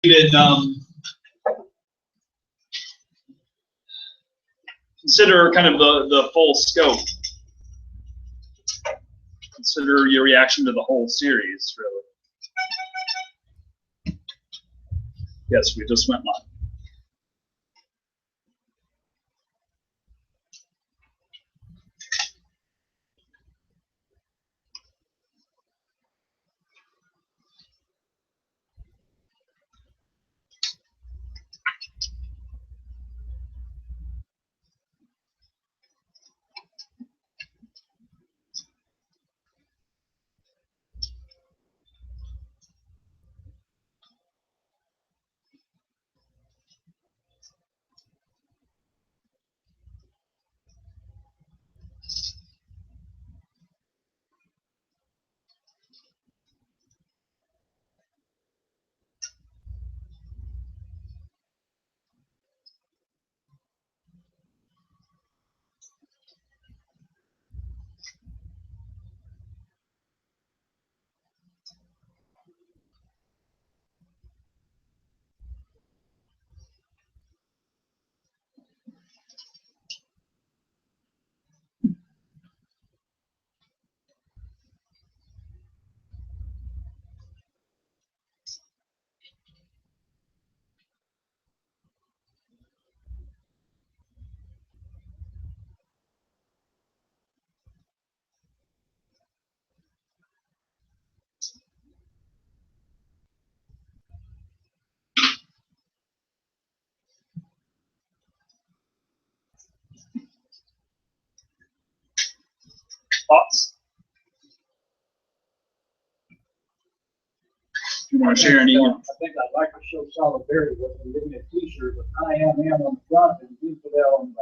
David, consider kind of the full scope. Consider your reaction to the whole series, really. Yes, we just went live. Thoughts? You want to share any? I think I'd like to show solidarity with them, give me a T-shirt with I am him on the front and infidel on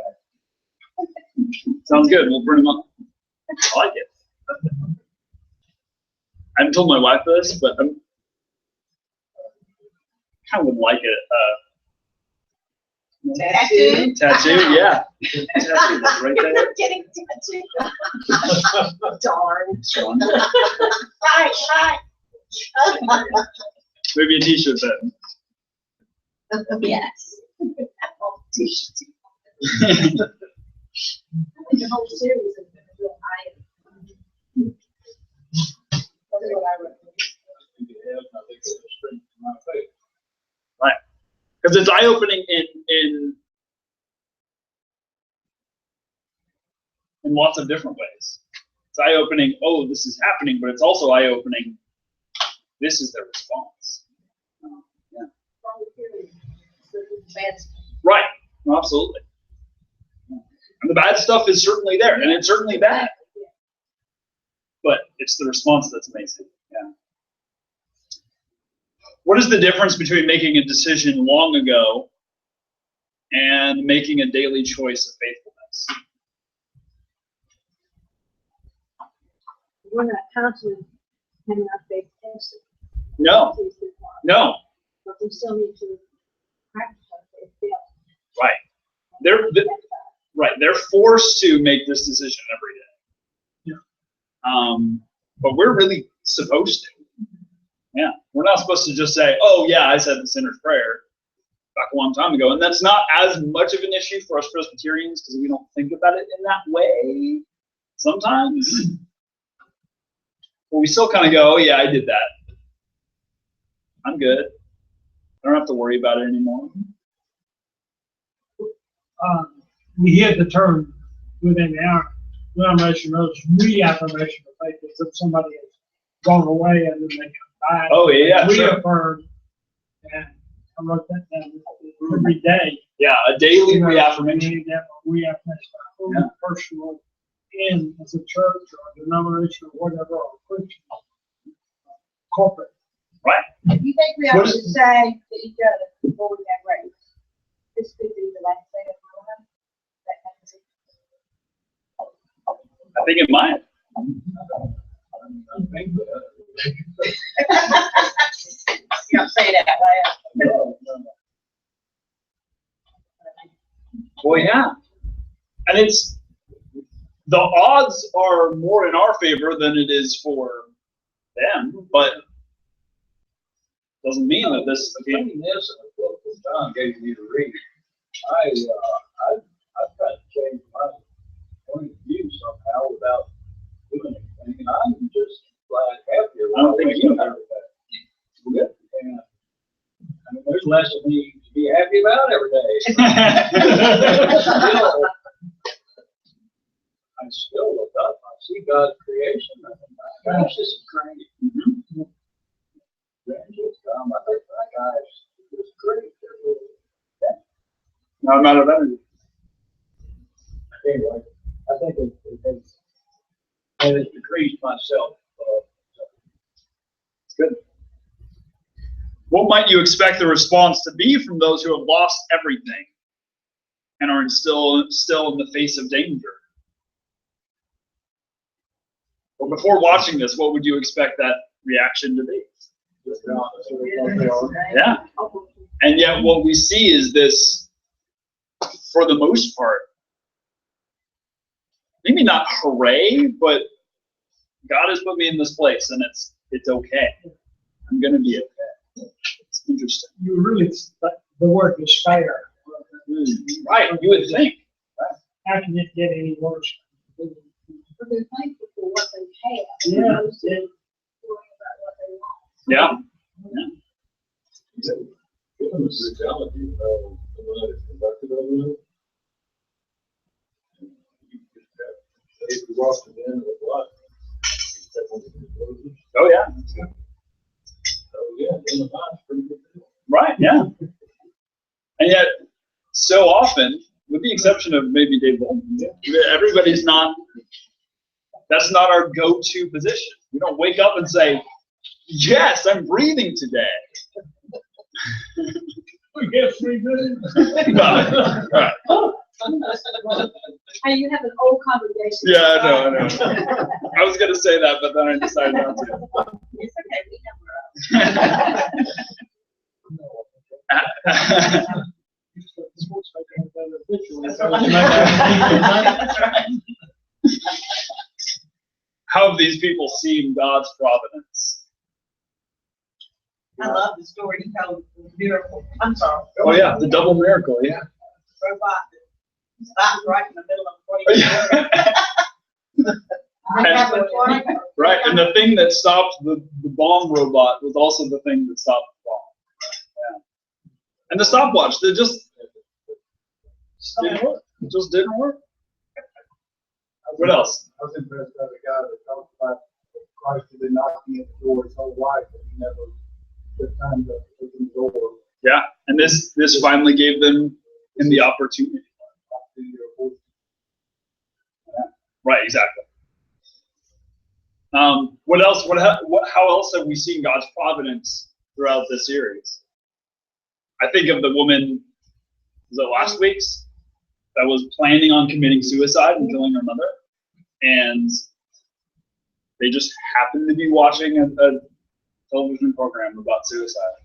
the back. Sounds good. We'll print them up. I like it. I haven't told my wife this, but I kind of would like it. Tattoo? Tattoo, yeah. Tattoo right there. Getting tattooed. Darn. Sean. Hi. Maybe a T-shirt then. Yes. T-shirts. The whole series is real high. That's what I wrote. Right. Because it's eye-opening in lots of different ways. It's eye-opening, oh, this is happening, but it's also eye-opening, this is their response. Yeah. Right. Absolutely. And the bad stuff is certainly there, and it's certainly bad. But it's the response that's amazing. Yeah. What is the difference between making a decision long ago and making a daily choice of faithfulness? We're not constantly having our faith tested. No. No. But we still need to practice our faith daily. Right. They're forced to make this decision every day. Yeah. But we're really supposed to. Yeah. We're not supposed to just say, oh yeah, I said the sinner's prayer back a long time ago. And that's not as much of an issue for us Presbyterians because we don't think about it in that way sometimes. But we still kind of go, oh yeah, I did that. I'm good. I don't have to worry about it anymore. We hear the term within our denomination as reaffirmation of faith, as if somebody has gone away and then they come back. Oh yeah, reaffirmed. And I wrote that down every day. Yeah, a daily reaffirmation. Reaffirmation, personal, in as a church or a denomination or whatever, or Christian, corporate. Right. Do you think we ought to say to each other before we get raised? This could be the last day of my life. I think it might. You don't say that loud. Well, yeah. And it's, the odds are more in our favor than it is for them, but doesn't mean that this Between this and the book that John gave me to read, I've got to change my point of view somehow without doing anything, and I'm just glad happier. I don't think you have that. Good. And I mean, there's less of me to be happy about every day. I still look up, I see God's creation, and my gosh, this is great. Grandkids come, I think, my gosh, this is great. Not a matter of energy. Anyway, I think it's decreased myself. It's good. What might you expect the response to be from those who have lost everything and are still in the face of danger? Well, before watching this, what would you expect that reaction to be? Yeah. And yet what we see is this, for the most part, maybe not hooray, but God has put me in this place and it's okay. I'm going to be okay. It's interesting. You really, the word is fair. Right, you would think. How can it get any worse? But they're thankful for what they have. Yeah. Opposed to worrying about what they want. Yeah. Given the brutality of the way it's conducted over there, if you walk to the end of the block, step on the closers. Oh, yeah. So, yeah, in the box, pretty good deal. Right, yeah. And yet, so often, with the exception of maybe Dave Bowman, everybody's not, that's not our go-to position. We don't wake up and say, yes, I'm breathing today. We get free good. Right. Hey, you have an old congregation. Yeah, I know. I was going to say that, but then I decided not to. It's okay, we know we're up. How have these people seen God's providence? I love the story he told, the miracle. I'm sorry. Oh yeah, the double miracle, yeah. Robot that stopped right in the middle of Right, and the thing that stopped the bomb robot was also the thing that stopped the bomb. Yeah. And the stopwatch, that just didn't work. It just didn't work. What else? I was impressed by the guy that talked about Christ had been knocking at the door his whole life, but he never took time to open the door. Yeah, and this finally gave them the opportunity. Right, exactly. What else? How else have we seen God's providence throughout this series? I think of the woman, was it last week's, that was planning on committing suicide and killing her mother, and they just happened to be watching a television program about suicide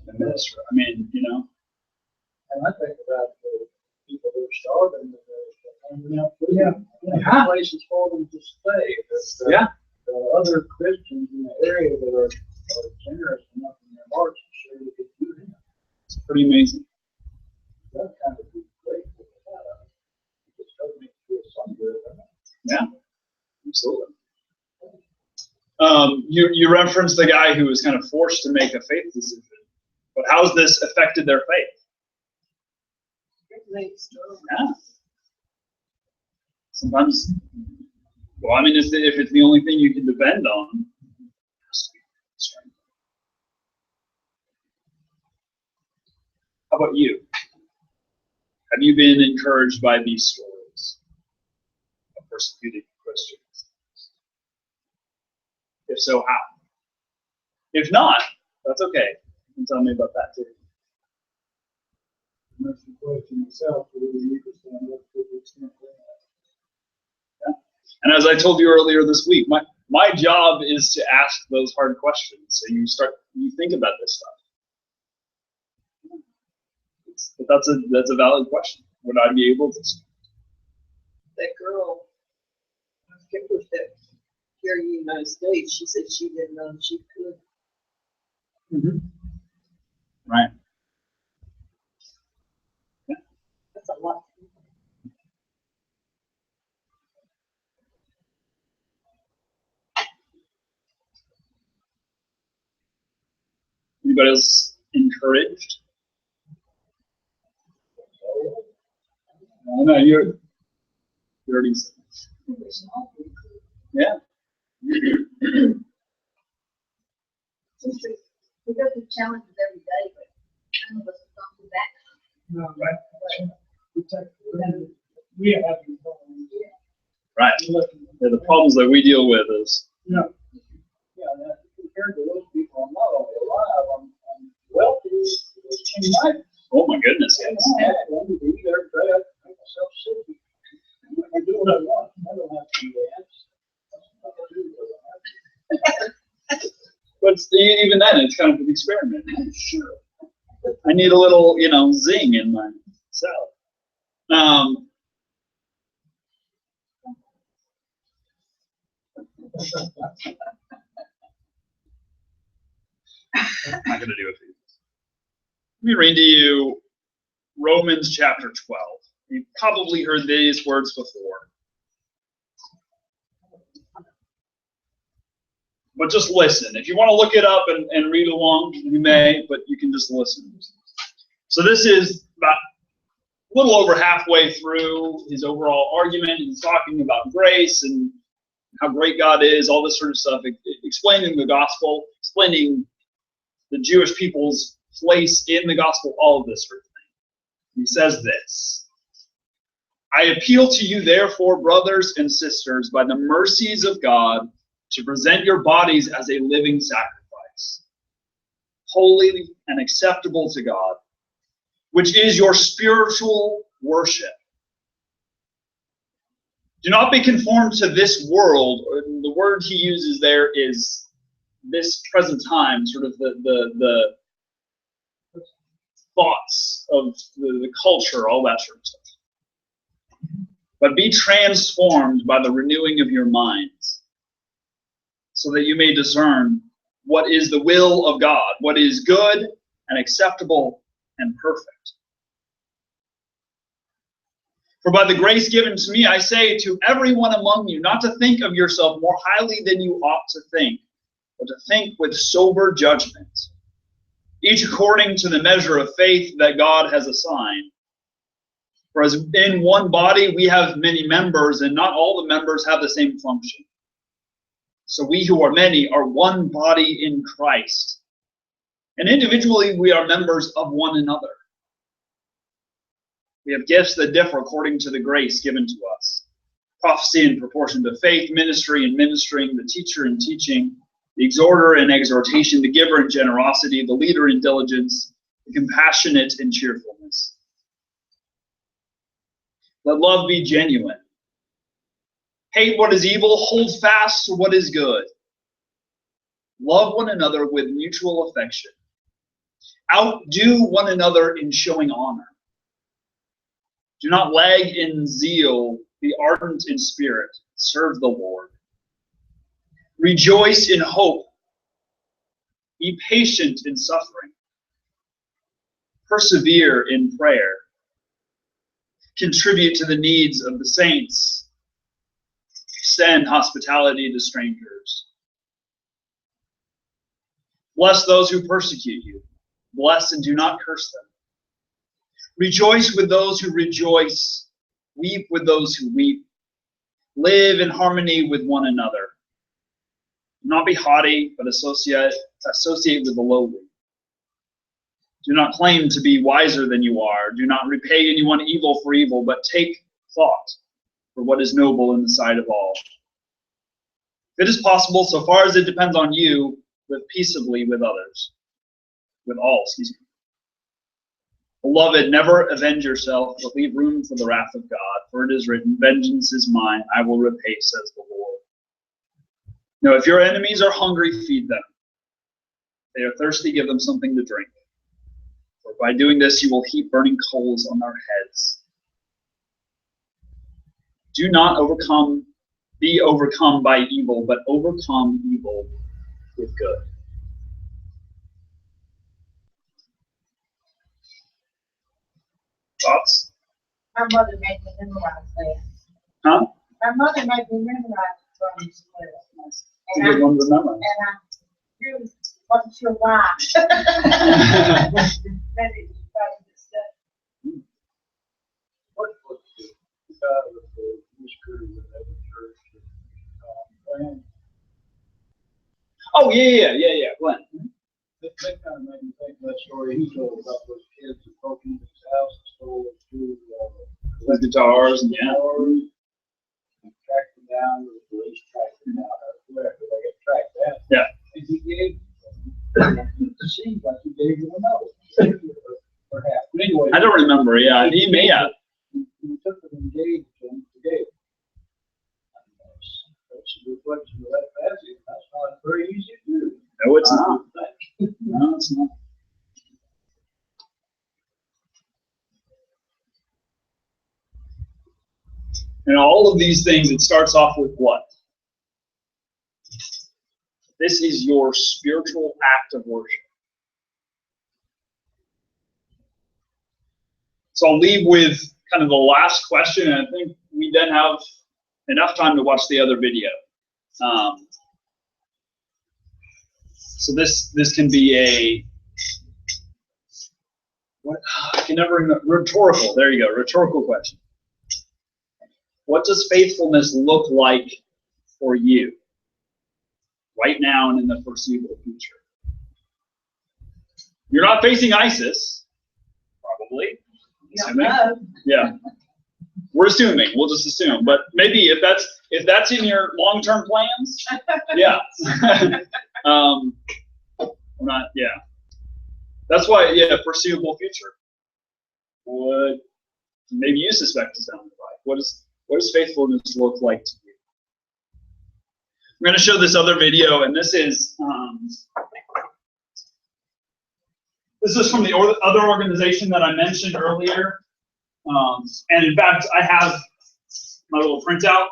and ministry. I mean, And I think about the people who are starving, Yeah. places for them to stay. Yeah. There are other Christians in the area that are generous enough in their hearts to share with you. It's pretty amazing. That kind of be grateful for that. It just does make you feel some good. Yeah, absolutely. You referenced the guy who was kind of forced to make a faith decision, but how's this affected their faith? Yeah. Sometimes, well, I mean, if it's the only thing you can depend on, how about you? Have you been encouraged by these stories of persecuted Christians? If so, how? If not, that's okay. You can tell me about that too. That's the question itself, whether you can stand up to the extent that. Yeah. And as I told you earlier this week, my job is to ask those hard questions. So you think about this stuff. But that's a valid question. Would I be able to? That girl, Skipper, that here in the United States, she said she didn't know she could. Mm-hmm. Right? That's a lot. Anybody else encouraged? I know you're already. Yeah. We go through challenges every day, but none of us have gone through that. No, right. We have having problems. Right. Yeah, the problems that we deal with is. Yeah. Yeah, now, compared to those people, I'm not only alive, I'm wealthy in life. Oh my goodness, yes. I eat every day, I make myself sick. I do what I want, I don't have to do that. That's what I do, what I have to. But even then, it's kind of an experiment. Sure. I need a little, zing in my salad. I'm not going to do it for you. Let me read to you Romans chapter 12. You've probably heard these words before. But just listen. If you want to look it up and read along, you may, but you can just listen. So this is about a little over halfway through his overall argument. He's talking about grace and how great God is, all this sort of stuff, explaining the gospel, explaining the Jewish people's place in the gospel, all of this sort of thing. He says this: I appeal to you, therefore, brothers and sisters, by the mercies of God, to present your bodies as a living sacrifice, holy and acceptable to God, which is your spiritual worship. Do not be conformed to this world. Or the word he uses there is this present time, sort of the thoughts of the culture, all that sort of stuff. But be transformed by the renewing of your minds, so that you may discern what is the will of God, what is good and acceptable and perfect. For by the grace given to me, I say to everyone among you, not to think of yourself more highly than you ought to think, but to think with sober judgment, each according to the measure of faith that God has assigned. For as in one body we have many members, and not all the members have the same function. So we who are many are one body in Christ, and individually we are members of one another. We have gifts that differ according to the grace given to us. Prophecy in proportion to faith, ministry in ministering, the teacher in teaching, the exhorter in exhortation, the giver in generosity, the leader in diligence, the compassionate in cheerfulness. Let love be genuine. Hate what is evil, hold fast to what is good. Love one another with mutual affection. Outdo one another in showing honor. Do not lag in zeal, be ardent in spirit, serve the Lord. Rejoice in hope. Be patient in suffering. Persevere in prayer. Contribute to the needs of the saints. Extend hospitality to strangers. Bless those who persecute you. Bless and do not curse them. Rejoice with those who rejoice. Weep with those who weep. Live in harmony with one another. Do not be haughty, but associate with the lowly. Do not claim to be wiser than you are. Do not repay anyone evil for evil, but take thought for what is noble in the sight of all. If it is possible, so far as it depends on you, live peaceably with others. With all, excuse me. Beloved, never avenge yourself, but leave room for the wrath of God. For it is written, vengeance is mine, I will repay, says the Lord. Now, if your enemies are hungry, feed them. If they are thirsty, give them something to drink. For by doing this, you will heap burning coals on their heads. Do not be overcome by evil, but overcome evil with good. My mother made me memorize that. Huh? My mother made me memorize it from school. It's a good one to remember. And I really wasn't sure why. Maybe it was probably the stuff. What was the guy with the mystery that had the church? Glenn? Oh, yeah, Glenn. That kind of made me think of that story he told about those kids that broke into his house and stole his two The guitars and yeah. guitars. And tracked them down, or the police tracked them down, or whatever, they got tracked down. Yeah. And he gave, it seems like he gave them a note. Perhaps, but anyway. I don't remember. Yeah, he may have. He took them and gave them, forgave them. That's a reflection of that passage. That's not very easy to do. No, it's not. No, it's not. And all of these things, it starts off with what? This is your spiritual act of worship. So I'll leave with kind of the last question, and I think we then have enough time to watch the other video. So this can be a, what, I can never remember, rhetorical, there you go, rhetorical question. What does faithfulness look like for you right now and in the foreseeable future? You're not facing ISIS, probably. Assuming. Yeah. We're assuming, we'll just assume. But maybe if that's in your long-term plans, yeah. We're not, yeah. That's why, yeah, foreseeable future. What maybe you suspect is sounding like. What does faithfulness look like to you? I'm going to show this other video, and this is from the other organization that I mentioned earlier. And in fact, I have my little printout,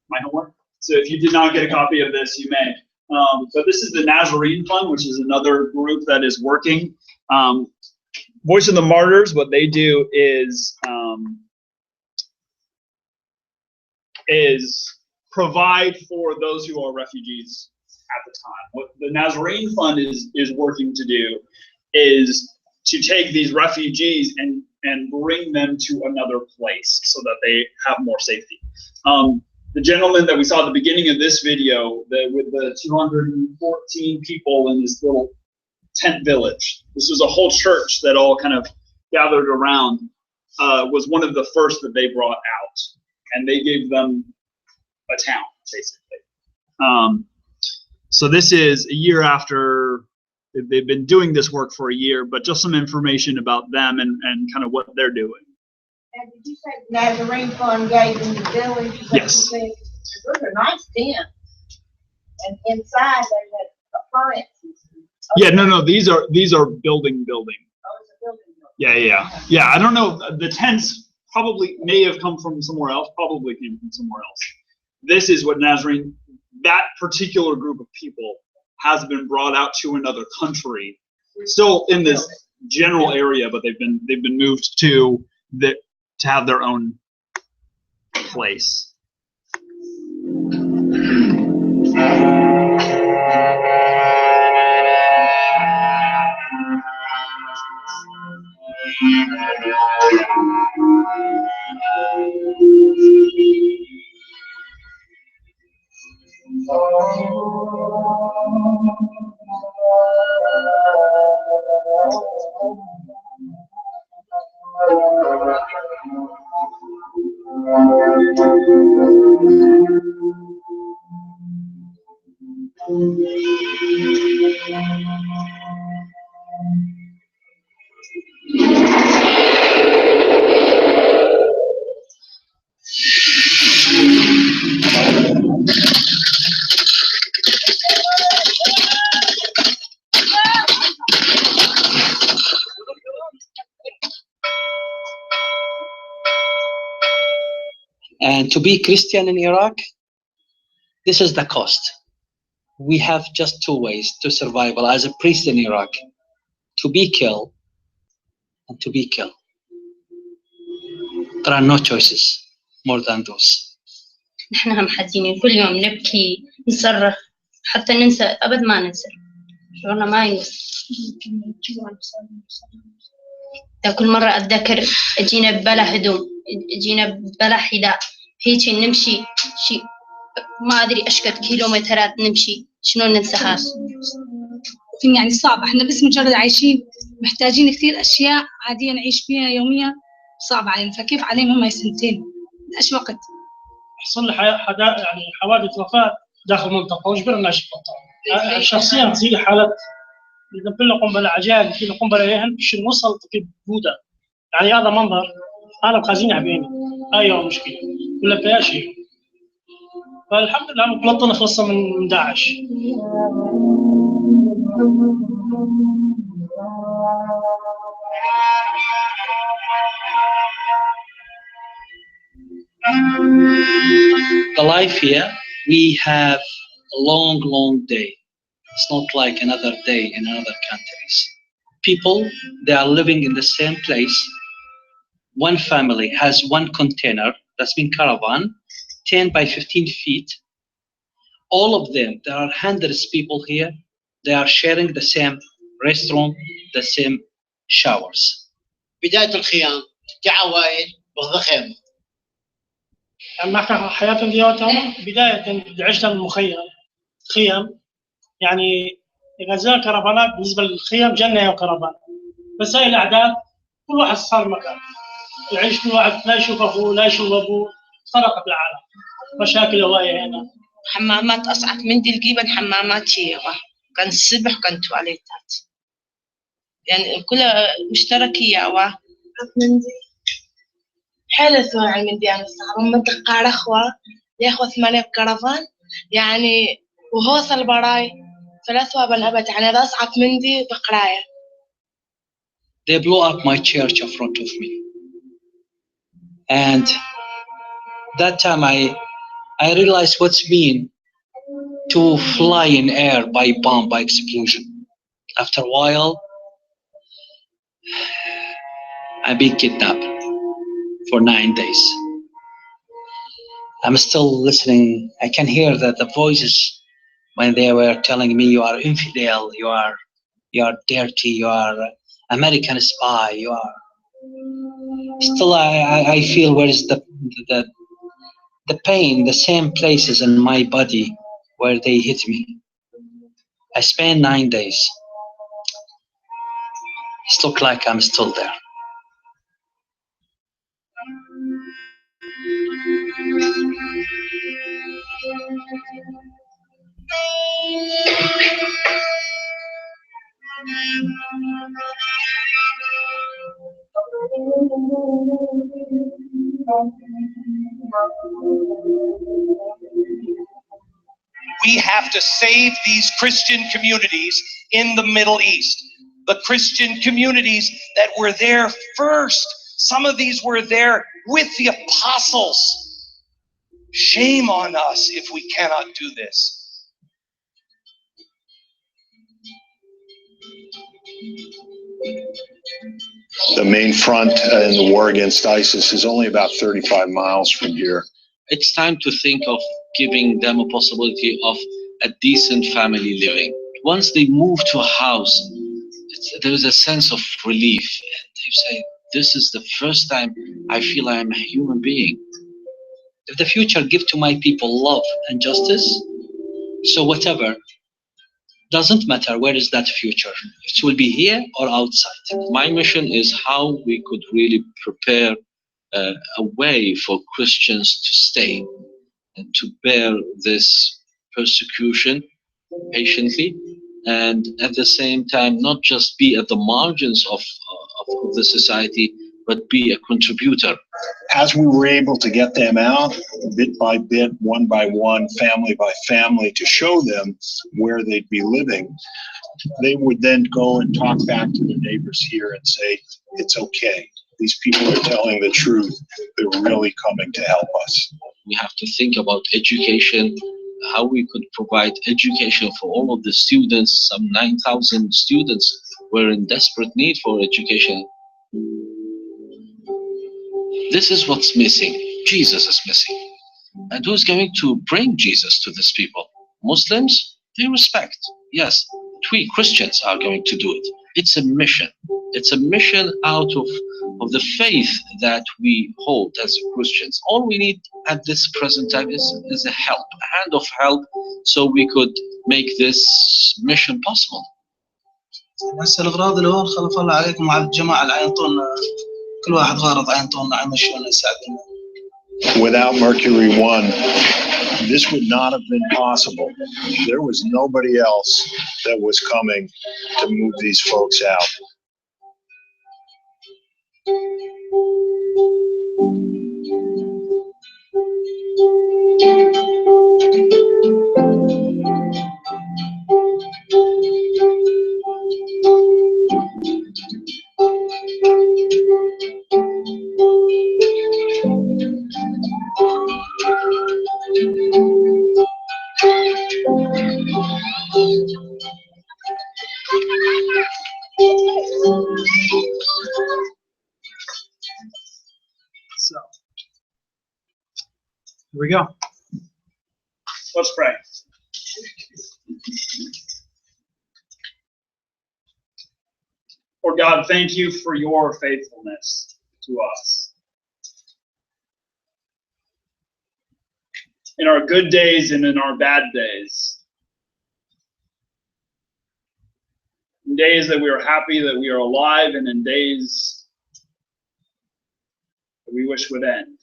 my homework. So if you did not get a copy of this, you may. But this is the Nazarene Fund, which is another group that is working. Voice of the Martyrs, what they do is provide for those who are refugees at the time. What the Nazarene Fund is working to do is to take these refugees and bring them to another place so that they have more safety. The gentleman that we saw at the beginning of this video, with the 214 people in this little tent village, this was a whole church that all kind of gathered around, was one of the first that they brought out. And they gave them a town, basically. So this is a year after they've been doing this work for a year, but just some information about them and kind of what they're doing. And did you say the Nazarene Fund gave them the village? Yes. Those are nice tents. And inside they had appliances. Yeah, no, these are building. Oh, it's a building. Yeah. I don't know. The tents probably may have come from somewhere else. Probably came from somewhere else. This is what Nazarene, that particular group of people, has been brought out to another country, still in this general area, but they've been moved to have their own place. And to be Christian in Iraq, this is the cost. We have just two ways to survival as a priest in Iraq: to be killed and to be killed. There are no choices more than those. نحن هم حزينين كل يوم نبكي نصرخ حتى ننسى أبد ما ننسى شعورنا ما ينسى. كل مرة أتذكر أجينا بلا هدوم أجينا بلا حذاء هيك نمشي شيء ما أدري أشكد كيلومترات نمشي شنو ننسى هذا. يعني صعب، احنا بس مجرد عايشين محتاجين كثير أشياء عادية نعيش فيها يوميا صعب علينا، فكيف عليهم هم سنتين؟ إيش وقت؟ يحصل لي يعني حوادث وفاة داخل المنطقة وجبرنا نعيش بالطبع. شخصيا زي حالة إذا كل قنبلة عجال كل قنبلة يهن باش نوصل تجيب بودة، يعني هذا منظر أنا بخزين عبيني أيوة مشكلة ولا فيها شيء. فالحمد لله مبلطنا خلصنا من داعش. The life here, we have a long, long day. It's not like another day in other countries. People, they are living in the same place. One family has one container that's been caravan, 10 by 15 feet. All of them, there are hundreds of people here. They are sharing the same restaurant, the same showers. بداية الخيام كعوائل والضخم. يعني نحكي حياتهم دياتهم بداية عشنا بالمخيم خيام، يعني غزال كرفانات بالنسبة للخيام جنة وكرفان، بس هاي الأعداد كل واحد صار مكان يعيش كل واحد لا يشوف أخوه لا يشوف أبوه، افترقت العالم مشاكل هواية هنا. حمامات أصعب من دي الجيبن حمامات هي كان السبح كان تواليتات يعني كلها مشتركية من دي حلو سواعي من دي أنا صعب منطقة رخوة ياخذ ثمانية بكرفان يعني وهوصل البراي ثلاثة بالأبد يعني هذا أصعب من دي بقراية. They blew up my church in front of me, and that time I realized what's mean to fly in air by bomb, by explosion. After a while, I've been kidnapped for 9 days. I'm still listening. I can hear that the voices when they were telling me you are infidel, you are dirty, you are American spy, you are. Still, I feel where is the pain, the same places in my body where they hit me. I spent 9 days. It looks like I'm still there. We have to save these Christian communities in the Middle East. The Christian communities that were there first. Some of these were there with the apostles. Shame on us if we cannot do this. The main front in the war against ISIS is only about 35 miles from here. It's time to think of giving them a possibility of a decent family living. Once they move to a house, there is a sense of relief. And they say, this is the first time I feel I am a human being. If the future give to my people love and justice, so whatever, doesn't matter where is that future. It will be here or outside. My mission is how we could really prepare a way for Christians to stay and to bear this persecution patiently, and at the same time not just be at the margins of the society, but be a contributor. As we were able to get them out, bit by bit, one by one, family by family, to show them where they'd be living, they would then go and talk back to the neighbors here and say, it's okay. These people are telling the truth. They're really coming to help us. We have to think about education, how we could provide education for all of the students. Some 9,000 students were in desperate need for education. This is what's missing. Jesus is missing. And who's going to bring Jesus to these people? Muslims, they respect. Yes, we Christians are going to do it. It's a mission. It's a mission out of the faith that we hold as Christians. All we need at this present time is a help, a hand of help, so we could make this mission possible. هسه الاغراض اللي هون خلف الله عليكم على الجماعه اللي عينطونا كل واحد غرض عينطونا عيمشونا يساعدونا. Without Mercury 1, this would not have been possible. There was nobody else that was coming to move these folks out. So, here we go. Let's pray. Lord God, thank you for your faithfulness to us. In our good days and in our bad days. In days that we are happy that we are alive, and in days that we wish would end.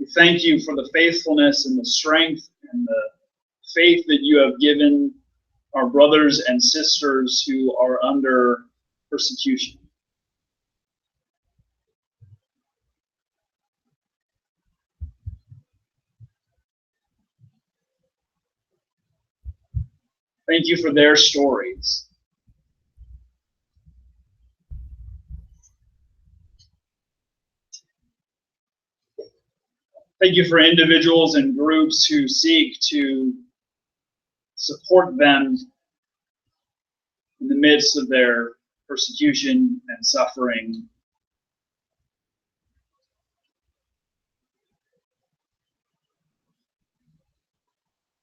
We thank you for the faithfulness and the strength and the faith that you have given our brothers and sisters who are under persecution. Thank you for their stories. Thank you for individuals and groups who seek to support them in the midst of their persecution and suffering.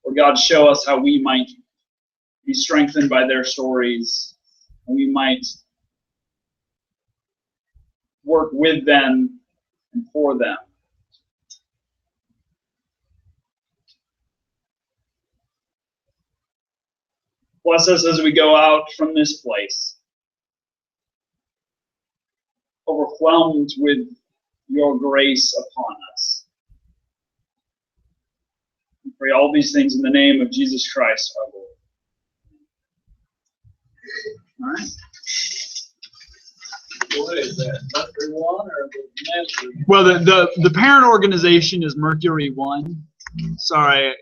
Lord God, show us how we might be strengthened by their stories, and we might work with them and for them. Bless us as we go out from this place, overwhelmed with your grace upon us. We pray all these things in the name of Jesus Christ, our Lord. All right. What is that, Mercury 1 or the Mercury? Well, the parent organization is Mercury 1. Sorry.